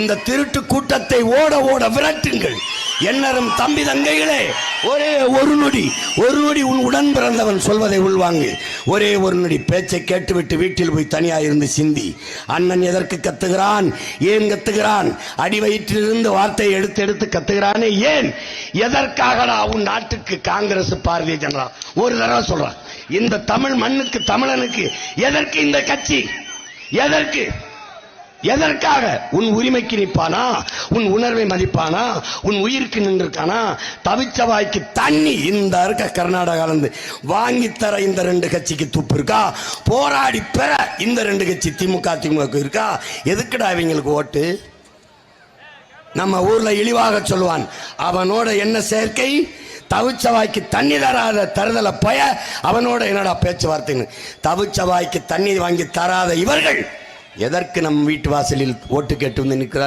இந்த திருட்டு கூட்டத்தை ஓட ஓட விரட்டுங்கள். என்னரும் தம்பி தங்கைகளே, ஒரே ஒரு நொடி உன் உடன் பிறந்தவன் சொல்வதை உள்வாங்கு. ஒரே ஒரு நொடி பேச்சை கேட்டுவிட்டு வீட்டில் போய் தனியாக இருந்து சிந்தி. அண்ணன் எதற்கு கத்துகிறான், ஏன் கத்துகிறான், அடி வயிற்றிலிருந்து வார்த்தையை எடுத்து எடுத்து கத்துகிறானே ஏன், எதற்காகடா உன் நாட்டுக்கு காங்கிரஸ் பாரதிய ஜனதா? ஒரு தடவை சொல்றான், இந்த தமிழ் மண்ணுக்கு தமிழனுக்கு எதற்கு இந்த கட்சி, எதற்கு, எதற்காக? உன் உரிமைக்கு நிற்பானா, உன் உணர்வை மதிப்பானா, உன் உயிருக்கு நின்றுக்கானா? தவிச்சவாய்க்கு தண்ணி இந்த இருக்க கர்நாடகால இருந்து வாங்கி தர இந்த ரெண்டு கட்சிக்கு துப்பு இருக்கா? போராடி பெற இந்த ரெண்டு கட்சி திமுக இருக்கா? எதுக்குடா இவங்களுக்கு ஓட்டு? நம்ம ஊர்ல இழிவாக சொல்லுவான், அவனோட என்ன சேர்க்கை, தவிச்சவாய்க்கு தண்ணி தராத தருதல பய, அவனோட என்னடா பேச்சுவார்த்தைன்னு. தவிச்சவாய்க்கு தண்ணி வாங்கி தராத இவர்கள் எதற்கு நம் வீட்டு வாசலில் ஓட்டு கேட்டு வந்து நிற்கிறார்?